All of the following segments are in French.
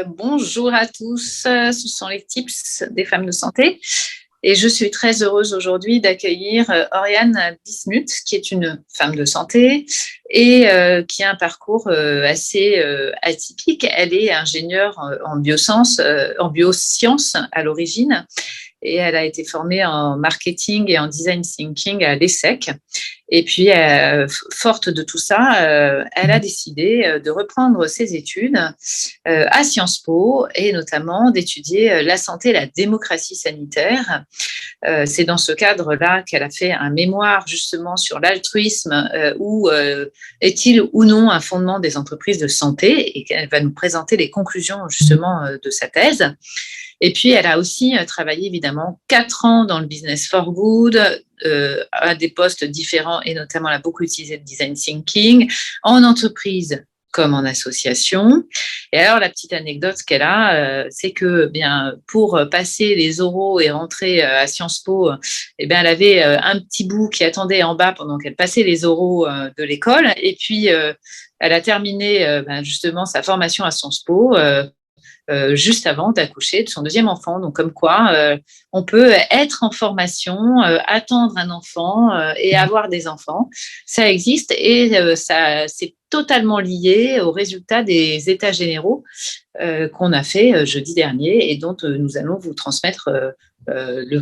Bonjour à tous, ce sont les tips des femmes de santé et je suis très heureuse aujourd'hui d'accueillir Oriane Bismuth, qui est une femme de santé et qui a un parcours assez atypique. Elle est ingénieure en biosciences à l'origine et elle a été formée en marketing et en design thinking à l'ESSEC. Et puis, forte de tout ça, elle a décidé de reprendre ses études à Sciences Po et notamment d'étudier la santé et la démocratie sanitaire. C'est dans ce cadre-là qu'elle a fait un mémoire justement sur l'altruisme ou est-il ou non un fondement des entreprises de santé, et qu'elle va nous présenter les conclusions justement de sa thèse. Et puis, elle a aussi travaillé évidemment 4 ans dans le business for good, à des postes différents, et notamment elle a beaucoup utilisé le design thinking en entreprise comme en association. Et alors, la petite anecdote qu'elle a, c'est que bien pour passer les oraux et rentrer à Sciences Po, eh bien, elle avait un petit bout qui attendait en bas pendant qu'elle passait les oraux de l'école. Et puis, elle a terminé justement sa formation à Sciences Po juste avant d'accoucher de son deuxième enfant. Donc, comme quoi, on peut être en formation, attendre un enfant et avoir des enfants. Ça existe et ça, c'est totalement lié aux résultats des États généraux qu'on a fait jeudi dernier et dont nous allons vous transmettre les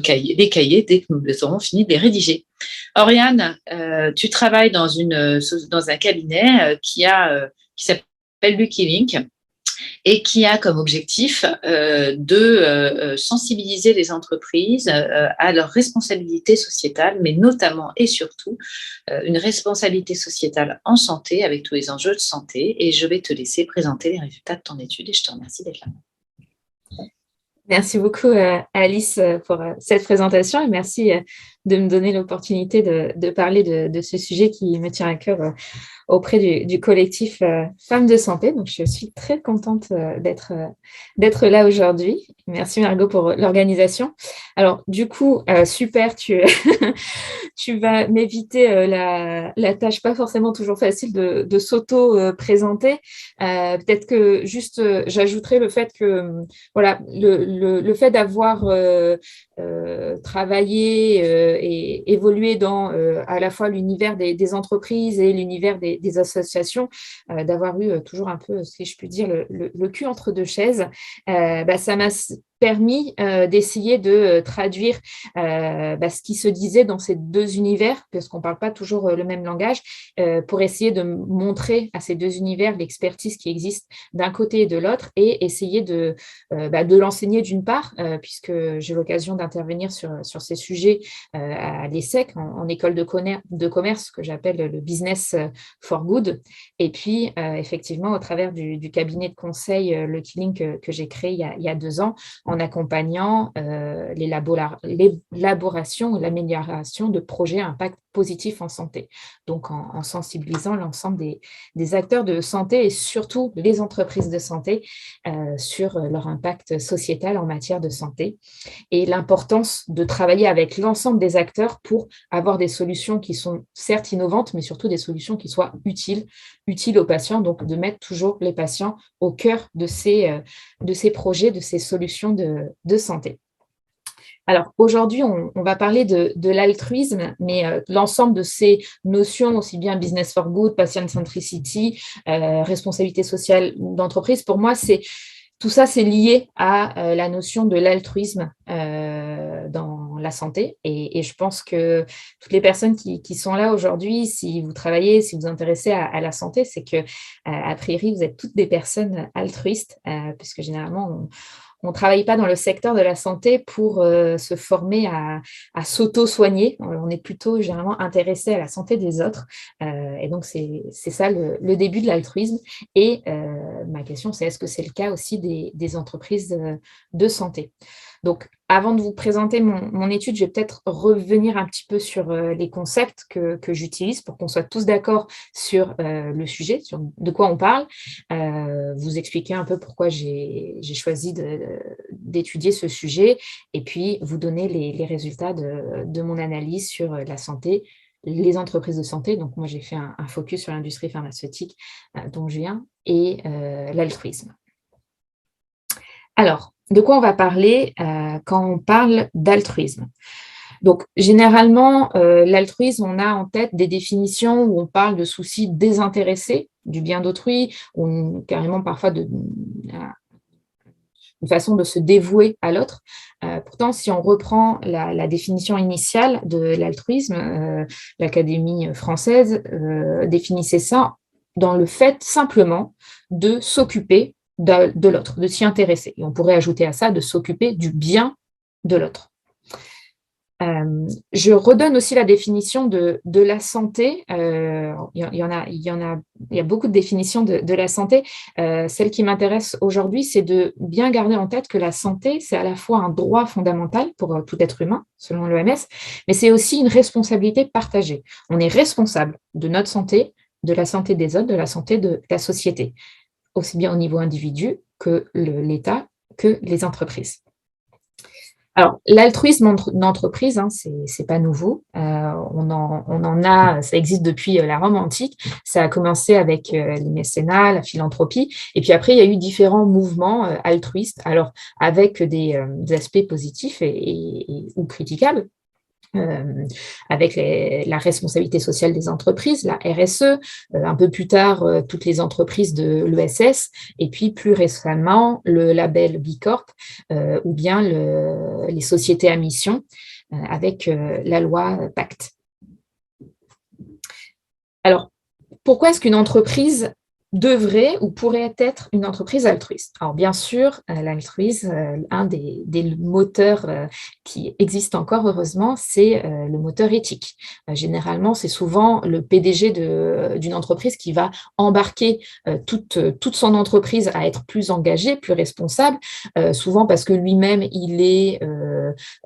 cahiers dès que nous les aurons fini de les rédiger. Oriane, tu travailles dans un cabinet qui s'appelle Lucky Link et qui a comme objectif de sensibiliser les entreprises à leur responsabilité sociétale, mais notamment et surtout une responsabilité sociétale en santé avec tous les enjeux de santé. Et je vais te laisser présenter les résultats de ton étude et je te remercie d'être là. Merci beaucoup, Alice, pour cette présentation et merci de me donner l'opportunité de parler de ce sujet qui me tient à cœur auprès du collectif Femmes de Santé. Donc, je suis très contente d'être là aujourd'hui. Merci, Margot, pour l'organisation. Alors, du coup, super, tu vas m'éviter la tâche pas forcément toujours facile de s'auto-présenter. Peut-être que juste, j'ajouterai le fait que, voilà, le fait d'avoir travaillé et évolué dans à la fois l'univers des entreprises et l'univers des associations, d'avoir eu toujours un peu, si je puis dire, le cul entre deux chaises, ça m'a permis d'essayer de traduire ce qui se disait dans ces deux univers, parce qu'on ne parle pas toujours le même langage, pour essayer de montrer à ces deux univers l'expertise qui existe d'un côté et de l'autre, et essayer de l'enseigner d'une part, puisque j'ai l'occasion d'intervenir sur ces sujets à l'ESSEC, en école de commerce, que j'appelle le business for good, et puis effectivement au travers du cabinet de conseil Lucky Link que j'ai créé il y a 2 ans, en accompagnant l'élaboration ou l'amélioration de projets à impact positif en santé. Donc, en sensibilisant l'ensemble des acteurs de santé et surtout les entreprises de santé sur leur impact sociétal en matière de santé et l'importance de travailler avec l'ensemble des acteurs pour avoir des solutions qui sont certes innovantes, mais surtout des solutions qui soient utiles aux patients. Donc, de mettre toujours les patients au cœur de ces projets, de ces solutions de santé. Alors, aujourd'hui, on va parler de l'altruisme, mais l'ensemble de ces notions, aussi bien business for good, patient centricity, responsabilité sociale d'entreprise, pour moi, tout ça, c'est lié à la notion de l'altruisme dans la santé. Et je pense que toutes les personnes qui sont là aujourd'hui, si vous travaillez, si vous vous intéressez à la santé, c'est que, a priori, vous êtes toutes des personnes altruistes, puisque généralement, on ne travaille pas dans le secteur de la santé pour se former à s'auto-soigner. On est plutôt généralement intéressé à la santé des autres. Et donc, c'est ça le début de l'altruisme. Et ma question, c'est est-ce que c'est le cas aussi des entreprises de santé? Donc, avant de vous présenter mon étude, je vais peut-être revenir un petit peu sur les concepts que j'utilise pour qu'on soit tous d'accord sur le sujet, sur de quoi on parle, vous expliquer un peu pourquoi j'ai choisi d'étudier ce sujet et puis vous donner les résultats de mon analyse sur la santé, les entreprises de santé. Donc, moi, j'ai fait un focus sur l'industrie pharmaceutique dont je viens et l'altruisme. Alors, de quoi on va parler quand on parle d'altruisme? Donc, généralement, l'altruisme, on a en tête des définitions où on parle de soucis désintéressés du bien d'autrui, ou carrément parfois une façon de se dévouer à l'autre. Pourtant, si on reprend la définition initiale de l'altruisme, l'Académie française définissait ça dans le fait simplement de s'occuper de l'autre, de s'y intéresser. Et on pourrait ajouter à ça de s'occuper du bien de l'autre. Je redonne aussi la définition de la santé. Il y a beaucoup de définitions de la santé. Celle qui m'intéresse aujourd'hui, c'est de bien garder en tête que la santé, c'est à la fois un droit fondamental pour tout être humain, selon l'OMS, mais c'est aussi une responsabilité partagée. On est responsable de notre santé, de la santé des autres, de la santé de la société, aussi bien au niveau individu que l'État, que les entreprises. Alors, l'altruisme d'entreprise, c'est pas nouveau. On en a, ça existe depuis la Rome antique. Ça a commencé avec les mécénats, la philanthropie, et puis après il y a eu différents mouvements altruistes. Alors avec des aspects positifs ou critiquables. Avec la responsabilité sociale des entreprises, la RSE, un peu plus tard, toutes les entreprises de l'ESS, et puis plus récemment, le label B Corp, ou bien les sociétés à mission, avec la loi Pacte. Alors, pourquoi est-ce qu'une entreprise devrait ou pourrait être une entreprise altruiste? Alors bien sûr, l'altruisme, un des moteurs qui existe encore heureusement, c'est le moteur éthique. Généralement, c'est souvent le PDG d'une entreprise qui va embarquer toute son entreprise à être plus engagée, plus responsable, souvent parce que lui-même,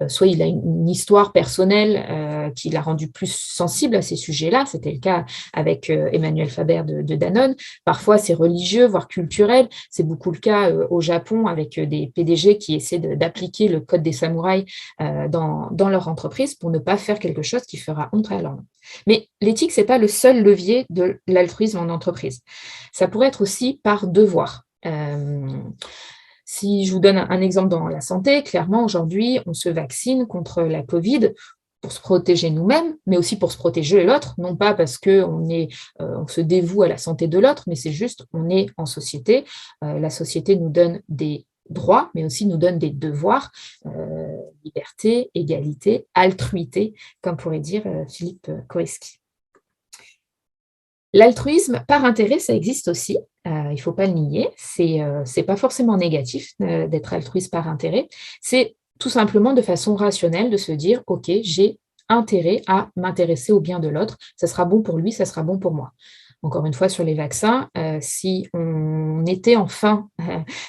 soit il a une histoire personnelle qui l'a rendu plus sensible à ces sujets-là. C'était le cas avec Emmanuel Faber de Danone. Parfois, c'est religieux, voire culturel. C'est beaucoup le cas au Japon avec des PDG qui essaient d'appliquer le code des samouraïs dans leur entreprise pour ne pas faire quelque chose qui fera honte à leur nom. Mais l'éthique, ce n'est pas le seul levier de l'altruisme en entreprise. Ça pourrait être aussi par devoir. Si je vous donne un exemple dans la santé, clairement, aujourd'hui, on se vaccine contre la Covid pour se protéger nous-mêmes, mais aussi pour se protéger l'autre, non pas parce qu'on se dévoue à la santé de l'autre, mais c'est juste on est en société. La société nous donne des droits, mais aussi nous donne des devoirs, liberté, égalité, altruité, comme pourrait dire Philippe Koreski. L'altruisme par intérêt, ça existe aussi, il ne faut pas le nier, c'est pas forcément négatif d'être altruiste par intérêt, c'est tout simplement de façon rationnelle de se dire « Ok, j'ai intérêt à m'intéresser au bien de l'autre, ça sera bon pour lui, ça sera bon pour moi ». Encore une fois, sur les vaccins, si on était enfin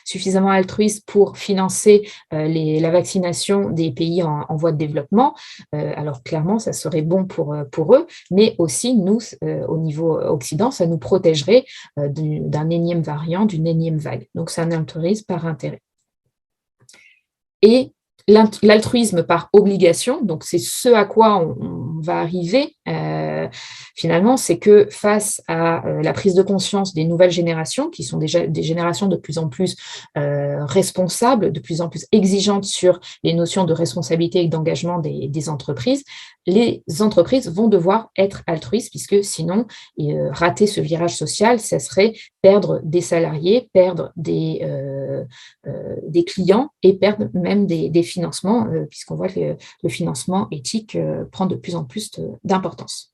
suffisamment altruiste pour financer la vaccination des pays en voie de développement, alors clairement, ça serait bon pour eux, mais aussi, nous, au niveau Occident, ça nous protégerait d'un énième variant, d'une énième vague. Donc, c'est un altruisme par intérêt. Et l'altruisme par obligation, donc c'est ce à quoi on va arriver finalement, c'est que face à la prise de conscience des nouvelles générations, qui sont déjà des générations de plus en plus responsables, de plus en plus exigeantes sur les notions de responsabilité et d'engagement des entreprises, les entreprises vont devoir être altruistes, puisque sinon, rater ce virage social, ça serait perdre des salariés, perdre des clients et perdre même des financements, puisqu'on voit que le financement éthique prend de plus en plus d'importance.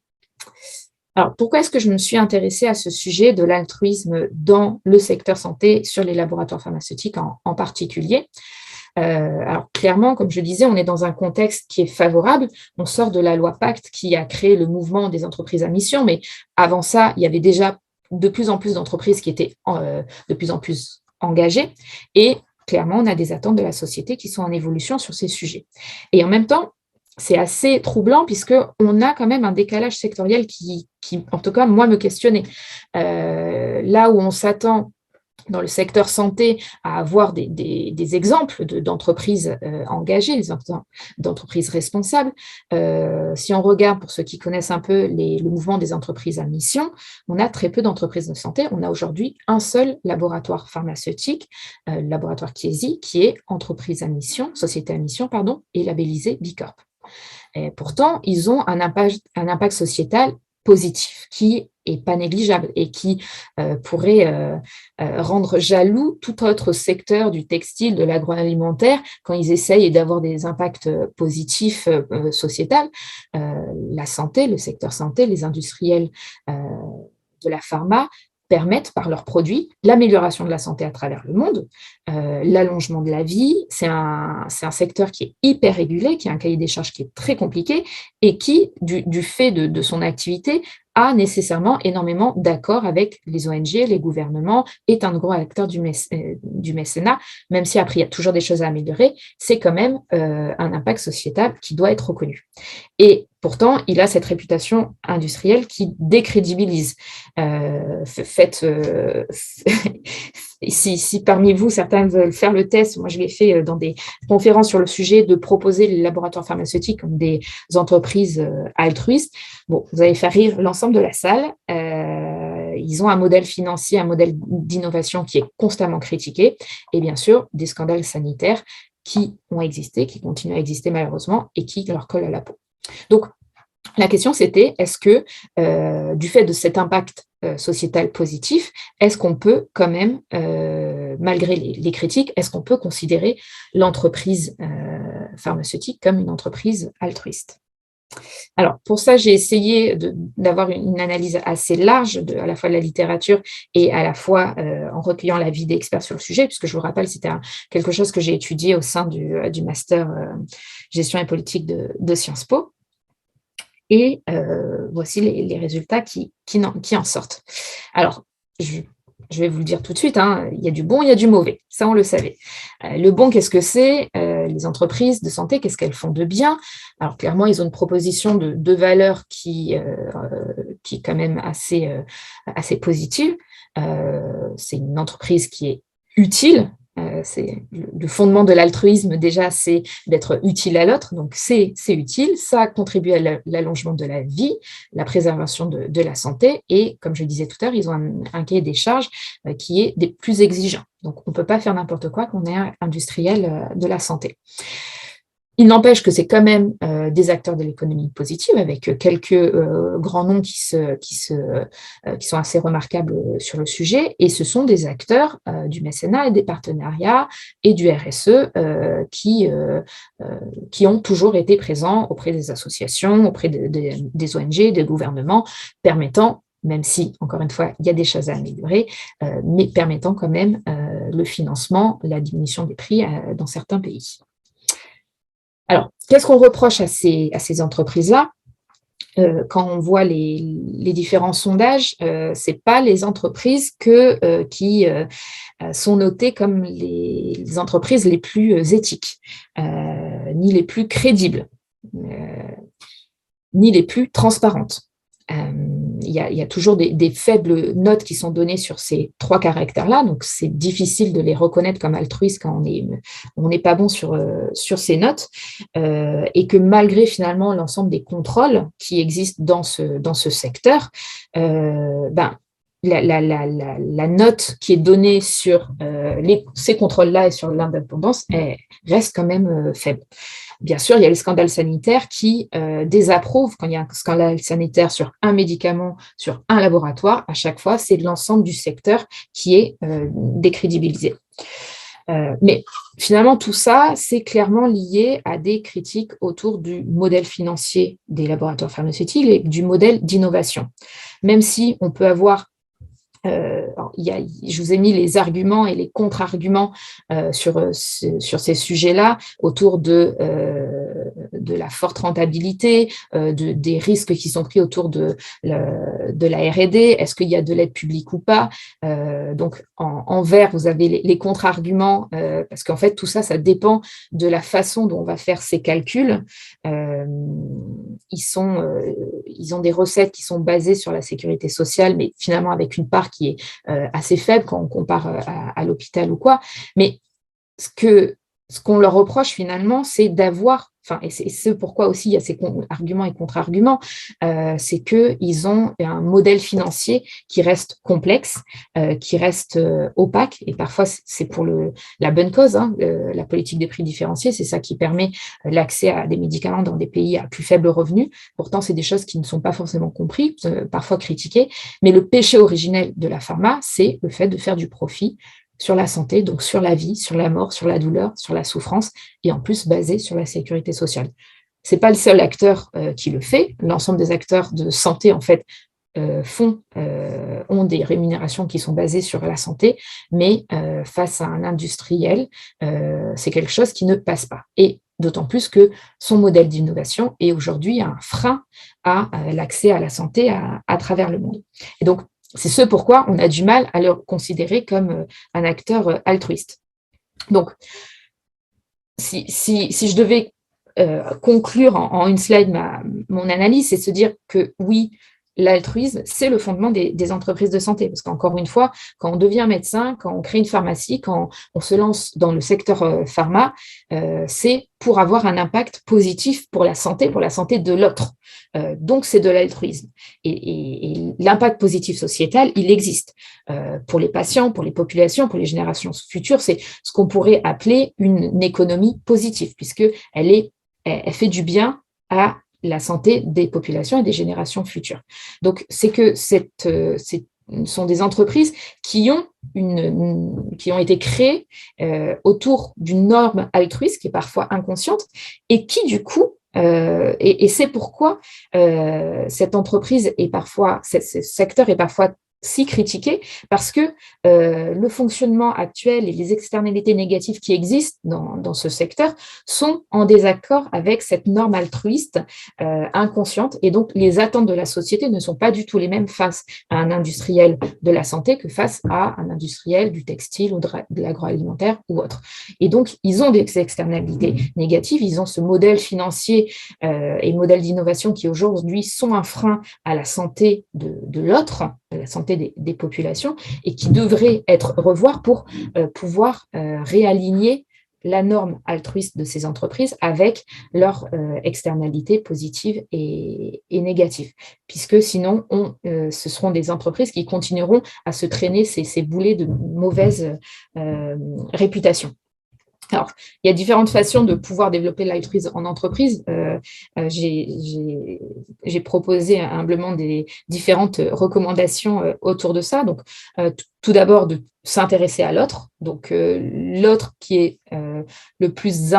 Alors, pourquoi est-ce que je me suis intéressée à ce sujet de l'altruisme dans le secteur santé, sur les laboratoires pharmaceutiques en particulier? Alors clairement, comme je disais, on est dans un contexte qui est favorable. On sort de la loi Pacte qui a créé le mouvement des entreprises à mission, mais avant ça, il y avait déjà de plus en plus d'entreprises qui étaient de plus en plus engagées. Et clairement, on a des attentes de la société qui sont en évolution sur ces sujets. Et en même temps, c'est assez troublant puisqu'on a quand même un décalage sectoriel qui, en tout cas, moi, me questionnait. Là où on s'attend dans le secteur santé à avoir des exemples d'entreprises engagées, d'entreprises responsables. Si on regarde, pour ceux qui connaissent un peu le mouvement des entreprises à mission, on a très peu d'entreprises de santé. On a aujourd'hui un seul laboratoire pharmaceutique, le laboratoire Chiesi, qui est entreprise à mission, société à mission, pardon, et labellisé B Corp. Et pourtant, ils ont un impact sociétal positif qui est pas négligeable et qui pourrait rendre jaloux tout autre secteur du textile, de l'agroalimentaire, quand ils essayent d'avoir des impacts positifs sociétals. La santé, le secteur santé, les industriels de la pharma permettent par leurs produits l'amélioration de la santé à travers le monde, l'allongement de la vie. C'est un secteur qui est hyper régulé, qui a un cahier des charges qui est très compliqué et qui, du fait de son activité, a nécessairement énormément d'accords avec les ONG, les gouvernements, est un gros acteur du mécénat, même si après il y a toujours des choses à améliorer, c'est quand même un impact sociétal qui doit être reconnu. Et pourtant, il a cette réputation industrielle qui décrédibilise. Si parmi vous, certains veulent faire le test, moi je l'ai fait dans des conférences sur le sujet, de proposer les laboratoires pharmaceutiques comme des entreprises altruistes. Bon, vous allez faire rire l'ensemble de la salle. Ils ont un modèle financier, un modèle d'innovation qui est constamment critiqué, et bien sûr, des scandales sanitaires qui ont existé, qui continuent à exister malheureusement, et qui leur collent à la peau. Donc, la question, c'était, est-ce que, du fait de cet impact sociétal positif, est-ce qu'on peut quand même, malgré les critiques, est-ce qu'on peut considérer l'entreprise pharmaceutique comme une entreprise altruiste ? Alors, pour ça, j'ai essayé d'avoir une analyse assez large, à la fois de la littérature et à la fois en recueillant l'avis d'experts sur le sujet, puisque je vous rappelle, c'était quelque chose que j'ai étudié au sein du master gestion et politique de Sciences Po. Et voici les résultats qui en sortent. Alors, je vais vous le dire tout de suite, hein, il y a du bon, il y a du mauvais, ça on le savait. Le bon, qu'est-ce que c'est ? Les entreprises de santé, qu'est-ce qu'elles font de bien ? Alors clairement, ils ont une proposition de valeur qui est quand même assez positive. C'est une entreprise qui est utile. C'est le fondement de l'altruisme, déjà, c'est d'être utile à l'autre, donc c'est utile, ça contribue à l'allongement de la vie, la préservation de la santé, et comme je disais tout à l'heure, ils ont un cahier des charges qui est des plus exigeants. Donc, on ne peut pas faire n'importe quoi quand on est industriel de la santé. Il n'empêche que c'est quand même des acteurs de l'économie positive, avec quelques grands noms qui sont assez remarquables sur le sujet, et ce sont des acteurs du mécénat et des partenariats et du RSE qui ont toujours été présents auprès des associations, auprès des ONG, des gouvernements, permettant, même si, encore une fois, il y a des choses à améliorer, mais permettant quand même le financement, la diminution des prix dans certains pays. Alors, qu'est-ce qu'on reproche à ces entreprises-là ? Quand on voit les différents sondages, ce n'est pas les entreprises qui sont notées comme les entreprises les plus éthiques, ni les plus crédibles, ni les plus transparentes. Il y a toujours des faibles notes qui sont données sur ces trois caractères-là, donc c'est difficile de les reconnaître comme altruistes quand on n'est pas bon sur ces notes, et que malgré finalement l'ensemble des contrôles qui existent dans ce secteur, la note qui est donnée sur ces contrôles-là et sur l'indépendance reste quand même faible. Bien sûr, il y a les scandales sanitaires qui désapprouvent quand il y a un scandale sanitaire sur un médicament, sur un laboratoire. À chaque fois, c'est l'ensemble du secteur qui est décrédibilisé. Mais finalement, tout ça, c'est clairement lié à des critiques autour du modèle financier des laboratoires pharmaceutiques et du modèle d'innovation. Même si on peut avoir je vous ai mis les arguments et les contre-arguments sur ces sujets-là autour de la forte rentabilité, des risques qui sont pris autour de la R&D, est-ce qu'il y a de l'aide publique ou pas. Donc, en vert, vous avez les contre-arguments, parce qu'en fait, tout ça, ça dépend de la façon dont on va faire ces calculs. ils ont des recettes qui sont basées sur la sécurité sociale, mais finalement avec une part qui est assez faible quand on compare à l'hôpital ou quoi. Mais ce qu'on leur reproche finalement, c'est d'avoir, et c'est ce pourquoi aussi il y a ces arguments et contre-arguments, c'est qu'ils ont un modèle financier qui reste complexe, qui reste opaque, et parfois c'est pour la bonne cause, hein, la politique des prix différenciés, c'est ça qui permet l'accès à des médicaments dans des pays à plus faible revenu. Pourtant, c'est des choses qui ne sont pas forcément comprises, parfois critiquées, mais le péché originel de la pharma, c'est le fait de faire du profit sur la santé, donc sur la vie, sur la mort, sur la douleur, sur la souffrance, et en plus basé sur la sécurité sociale. Ce n'est pas le seul acteur qui le fait. L'ensemble des acteurs de santé, en fait, ont des rémunérations qui sont basées sur la santé, mais face à un industriel, c'est quelque chose qui ne passe pas. Et d'autant plus que son modèle d'innovation est aujourd'hui un frein à l'accès à la santé à travers le monde. Et donc, c'est ce pourquoi on a du mal à le considérer comme un acteur altruiste. Donc, si je devais conclure en une slide mon analyse, c'est de se dire que oui, l'altruisme, c'est le fondement des entreprises de santé. Parce qu'encore une fois, quand on devient médecin, quand on crée une pharmacie, quand on se lance dans le secteur pharma, c'est pour avoir un impact positif pour la santé de l'autre. Donc, c'est de l'altruisme. Et l'impact positif sociétal, il existe. Pour les patients, pour les populations, pour les générations futures, c'est ce qu'on pourrait appeler une économie positive, puisqu'elle fait du bien à la santé des populations et des générations futures. Donc, c'est que ce sont des entreprises qui ont été créées autour d'une norme altruiste qui est parfois inconsciente et qui, du coup, et c'est pourquoi cette entreprise ce secteur est parfois si critiqué, parce que le fonctionnement actuel et les externalités négatives qui existent dans ce secteur sont en désaccord avec cette norme altruiste inconsciente, et donc les attentes de la société ne sont pas du tout les mêmes face à un industriel de la santé que face à un industriel du textile ou de l'agroalimentaire ou autre. Et donc, ils ont des externalités négatives, ils ont ce modèle financier et modèle d'innovation qui aujourd'hui sont un frein à la santé de l'autre, à la santé des populations, et qui devraient être revoirs pour pouvoir réaligner la norme altruiste de ces entreprises avec leurs externalités positives et négatives, puisque sinon, ce seront des entreprises qui continueront à se traîner ces boulets de mauvaise réputation. Alors, il y a différentes façons de pouvoir développer l'altruisme en entreprise. J'ai proposé humblement des différentes recommandations autour de ça. Donc, tout d'abord, de s'intéresser à l'autre. Donc, l'autre qui est le plus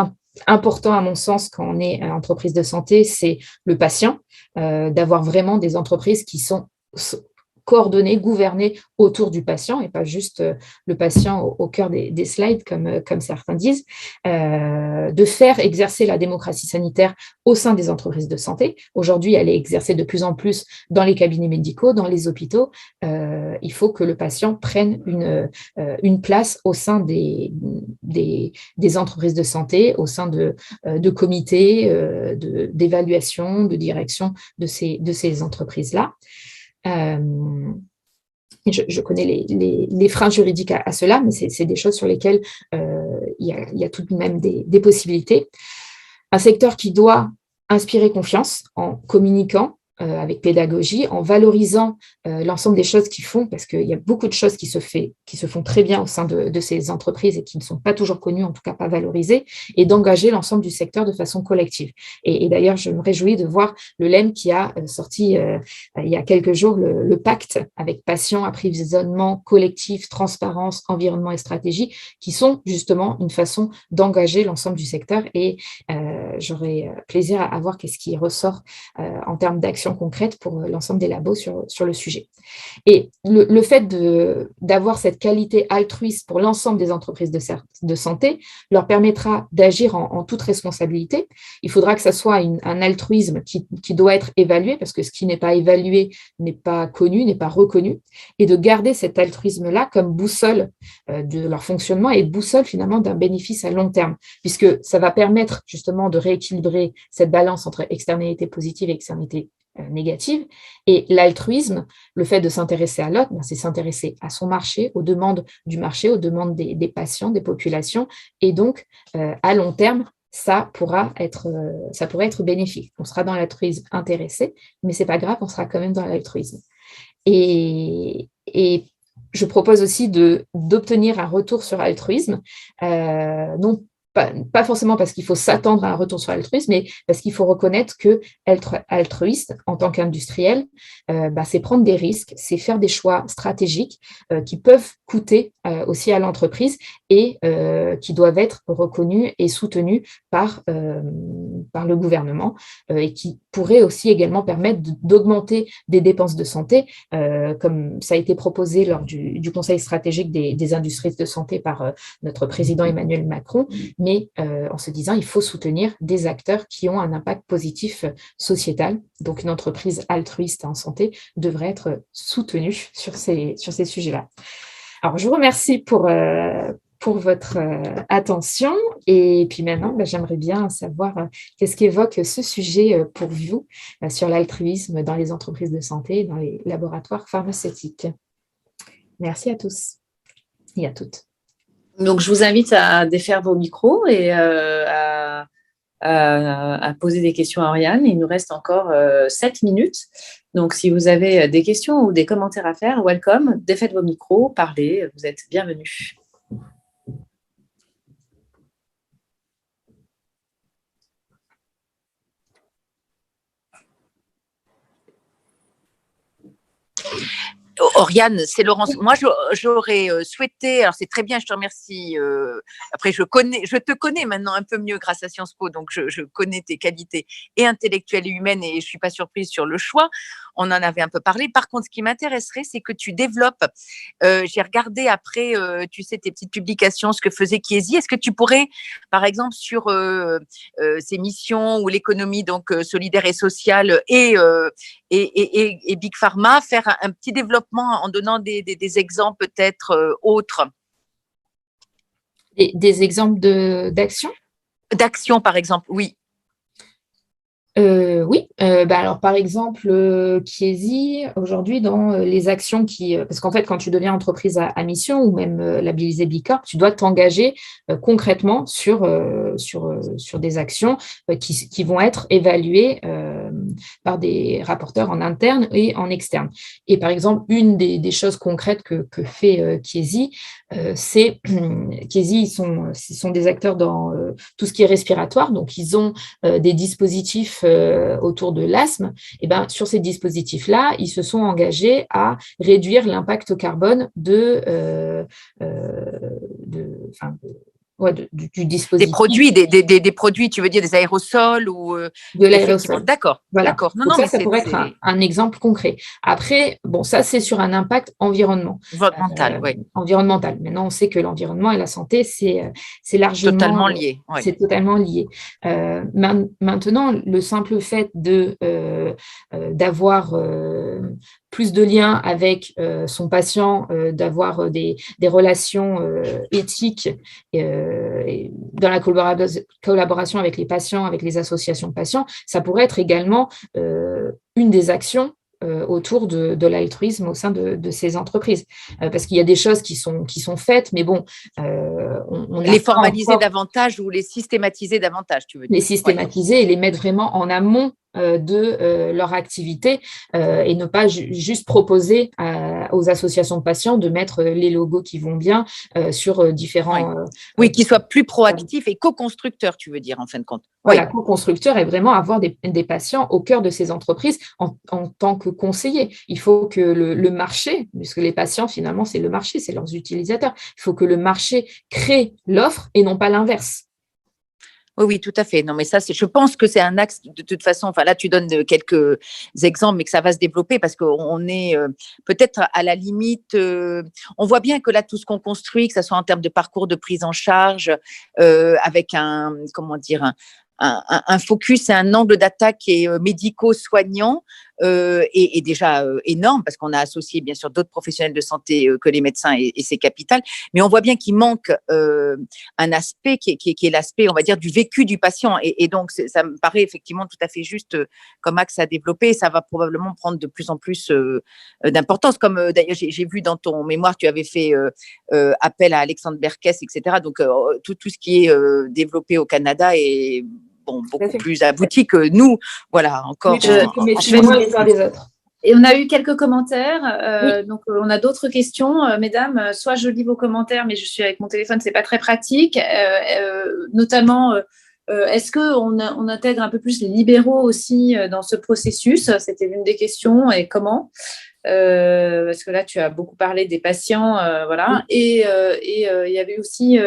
important à mon sens quand on est entreprise de santé, c'est le patient, d'avoir vraiment des entreprises qui sont coordonnées, gouvernées autour du patient et pas juste le patient au cœur des slides comme certains disent, de faire exercer la démocratie sanitaire au sein des entreprises de santé. Aujourd'hui, elle est exercée de plus en plus dans les cabinets médicaux, dans les hôpitaux. Il faut que le patient prenne une place au sein des entreprises de santé, au sein de comités d'évaluation, de direction de ces entreprises-là. Je connais les freins juridiques à cela, mais c'est des choses sur lesquelles il y a tout de même des possibilités. Un secteur qui doit inspirer confiance en communiquant avec pédagogie, en valorisant l'ensemble des choses qu'ils font, parce qu'il y a beaucoup de choses qui se font très bien au sein de ces entreprises et qui ne sont pas toujours connues, en tout cas pas valorisées, et d'engager l'ensemble du secteur de façon collective. Et d'ailleurs, je me réjouis de voir le LEM qui a sorti il y a quelques jours le pacte avec patients, approvisionnement collectif, transparence, environnement et stratégie, qui sont justement une façon d'engager l'ensemble du secteur. Et j'aurai plaisir à voir qu'est-ce qui ressort en termes d'action actions concrètes pour l'ensemble des labos sur le sujet. Et le fait d'avoir cette qualité altruiste pour l'ensemble des entreprises de santé leur permettra d'agir en toute responsabilité. Il faudra que ça soit un altruisme qui doit être évalué, parce que ce qui n'est pas évalué n'est pas connu, n'est pas reconnu, et de garder cet altruisme-là comme boussole de leur fonctionnement et boussole finalement d'un bénéfice à long terme, puisque ça va permettre justement de rééquilibrer cette balance entre externalité positive et externalité négative. Et l'altruisme, le fait de s'intéresser à l'autre, c'est s'intéresser à son marché, aux demandes du marché, aux demandes des patients, des populations, et donc à long terme, ça pourrait être bénéfique. On sera dans l'altruisme intéressé, mais c'est pas grave, on sera quand même dans l'altruisme. Et je propose aussi d'obtenir un retour sur altruisme, non pas forcément parce qu'il faut s'attendre à un retour sur altruisme, mais parce qu'il faut reconnaître que être altruiste en tant qu'industriel, c'est prendre des risques, c'est faire des choix stratégiques qui peuvent coûter aussi à l'entreprise et qui doivent être reconnus et soutenus par le gouvernement et qui pourraient aussi également permettre d'augmenter des dépenses de santé, comme ça a été proposé lors du Conseil stratégique des industries de santé par notre président Emmanuel Macron, mais en se disant il faut soutenir des acteurs qui ont un impact positif sociétal. Donc, une entreprise altruiste en santé devrait être soutenue sur ces sujets-là. Alors, je vous remercie pour votre attention. Et puis maintenant, j'aimerais bien savoir qu'est-ce qu'évoque ce sujet pour vous sur l'altruisme dans les entreprises de santé et dans les laboratoires pharmaceutiques. Merci à tous et à toutes. Donc, je vous invite à défaire vos micros et à poser des questions à Oriane. Il nous reste encore 7 minutes. Donc, si vous avez des questions ou des commentaires à faire, welcome, défaites vos micros, parlez, vous êtes bienvenus. Oriane, c'est Laurence. Moi, j'aurais souhaité, alors c'est très bien, je te remercie. Après, je te connais maintenant un peu mieux grâce à Sciences Po, donc je connais tes qualités et intellectuelles et humaines et je suis pas surprise sur le choix. On en avait un peu parlé. Par contre, ce qui m'intéresserait, c'est que tu développes. J'ai regardé après, tu sais, tes petites publications, ce que faisait Chiesi. Est-ce que tu pourrais, par exemple, sur ces missions ou l'économie donc solidaire et sociale et Big Pharma, faire un petit développement en donnant des exemples peut-être autres. Des exemples d'action ? D'action, par exemple, oui. Oui, alors par exemple, Chiesi, aujourd'hui, dans les actions parce qu'en fait, quand tu deviens entreprise à mission ou même labellisée Bicorp, tu dois t'engager concrètement sur des actions qui vont être évaluées par des rapporteurs en interne et en externe. Et par exemple, une des choses concrètes que fait Chiesi, c'est Chiesi, ils sont des acteurs dans tout ce qui est respiratoire, donc ils ont des dispositifs autour de l'asthme. Et sur ces dispositifs-là, ils se sont engagés à réduire l'impact carbone du dispositif. Des produits, tu veux dire des aérosols ou de l'aérosol. D'accord. Voilà. D'accord. Non, ça pourrait être un exemple concret. Après, ça c'est sur un impact environnemental. Oui. Environnemental. Maintenant, on sait que l'environnement et la santé, c'est largement totalement lié. Oui. C'est totalement lié. Maintenant, le simple fait d'avoir plus de liens avec son patient, d'avoir des relations éthiques dans la collaboration avec les patients, avec les associations de patients, ça pourrait être également une des actions autour de l'altruisme au sein de ces entreprises. Parce qu'il y a des choses qui sont faites, mais bon… on les formaliser davantage ou les systématiser davantage, tu veux dire. Les systématiser et les mettre vraiment en amont de leur activité et ne pas juste proposer aux associations de patients de mettre les logos qui vont bien sur différents… Oui, qu'ils soient plus proactifs et co-constructeurs, tu veux dire, en fin de compte. Voilà, co-constructeurs et vraiment avoir des patients au cœur de ces entreprises en tant que conseillers. Il faut que le marché, puisque les patients, finalement, c'est le marché, c'est leurs utilisateurs, il faut que le marché crée l'offre et non pas l'inverse. Oui, tout à fait. Non, mais ça, je pense que c'est un axe de toute façon. Enfin, là, tu donnes quelques exemples, mais que ça va se développer parce qu'on est peut-être à la limite. On voit bien que là, tout ce qu'on construit, que ce soit en termes de parcours de prise en charge, avec comment dire, un focus et un angle d'attaque qui est médico-soignant, est déjà énorme parce qu'on a associé bien sûr d'autres professionnels de santé que les médecins et c'est capital. Mais on voit bien qu'il manque un aspect qui est l'aspect, on va dire, du vécu du patient. Et donc, ça me paraît effectivement tout à fait juste comme axe à développer. Ça va probablement prendre de plus en plus d'importance. Comme d'ailleurs, j'ai vu dans ton mémoire, tu avais fait appel à Alexandre Berkes, etc. Donc, tout ce qui est développé au Canada est beaucoup plus abouti que nous. Voilà, encore. Oui, mais moins l'histoire des autres. Et on a eu quelques commentaires, donc on a d'autres questions, mesdames. Soit je lis vos commentaires, mais je suis avec mon téléphone, c'est pas très pratique. Notamment, est-ce qu'on intègre un peu plus les libéraux aussi dans ce processus? C'était l'une des questions. Et comment? Parce que là, tu as beaucoup parlé des patients, voilà. Et il y avait aussi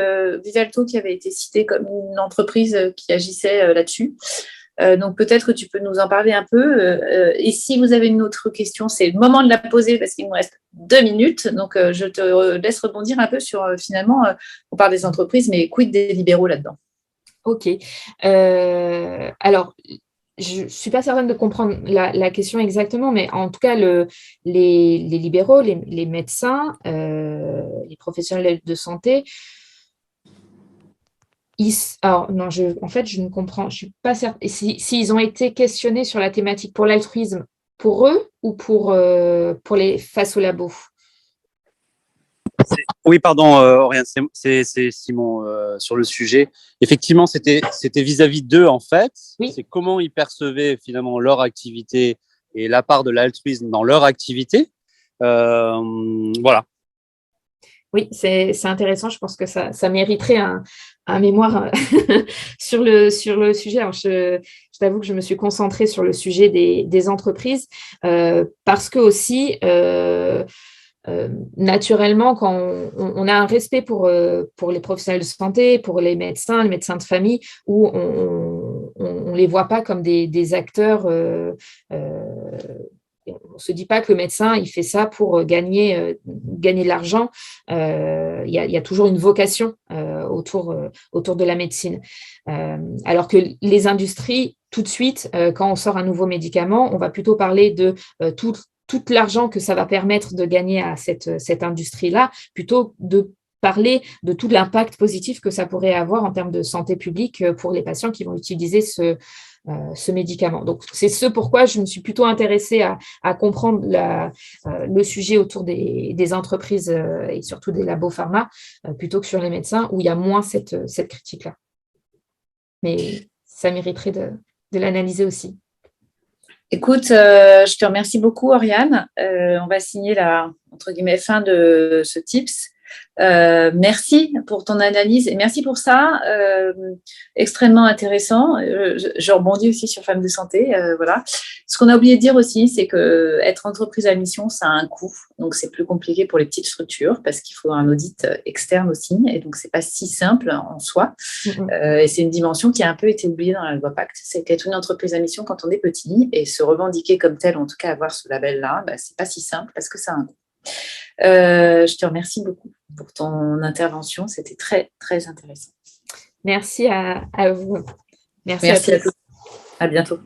Vivalto qui avait été cité comme une entreprise qui agissait là-dessus. Donc peut-être que tu peux nous en parler un peu. Et si vous avez une autre question, c'est le moment de la poser parce qu'il nous reste 2 minutes. Donc je te laisse rebondir un peu sur finalement, on parle des entreprises, mais quid des libéraux là-dedans? Ok. Alors, je ne suis pas certaine de comprendre la question exactement, mais en tout cas, les libéraux, les médecins, les professionnels de santé, alors non, en fait, je ne comprends, je ne suis pas certaine. S'ils ont été questionnés sur la thématique pour l'altruisme, pour eux ou pour les face au labo? Oui, pardon, Oriane, c'est Simon sur le sujet. Effectivement, c'était vis-à-vis d'eux, en fait. Oui. C'est comment ils percevaient finalement leur activité et la part de l'altruisme dans leur activité. Voilà. Oui, c'est intéressant. Je pense que ça mériterait un mémoire sur le sujet. Alors, je t'avoue que je me suis concentrée sur le sujet des entreprises parce que aussi, naturellement, quand on a un respect pour les professionnels de santé, pour les médecins de famille, où on les voit pas comme des acteurs. On ne se dit pas que le médecin, il fait ça pour gagner de l'argent. Il y a toujours une vocation autour de la médecine. Alors que les industries, tout de suite, quand on sort un nouveau médicament, on va plutôt parler de tout l'argent que ça va permettre de gagner à cette industrie-là, plutôt de parler de tout l'impact positif que ça pourrait avoir en termes de santé publique pour les patients qui vont utiliser ce médicament. Donc, c'est ce pourquoi je me suis plutôt intéressée à comprendre le sujet autour des entreprises et surtout des labos pharma plutôt que sur les médecins où il y a moins cette critique-là. Mais ça mériterait de l'analyser aussi. Écoute, je te remercie beaucoup, Oriane. On va signer la, entre guillemets, fin de ce tips. Merci pour ton analyse et merci pour ça. Extrêmement intéressant. Je rebondis aussi sur Femmes de Santé. Voilà. Ce qu'on a oublié de dire aussi, c'est que être entreprise à mission, ça a un coût. Donc, c'est plus compliqué pour les petites structures parce qu'il faut un audit externe aussi. Et donc, c'est pas si simple en soi. Et c'est une dimension qui a un peu été oubliée dans la loi Pacte. C'est qu'être une entreprise à mission quand on est petit et se revendiquer comme tel, en tout cas avoir ce label-là, c'est pas si simple parce que ça a un coût. Je te remercie beaucoup pour ton intervention. C'était très, très intéressant. Merci à vous. Merci à tous. À bientôt.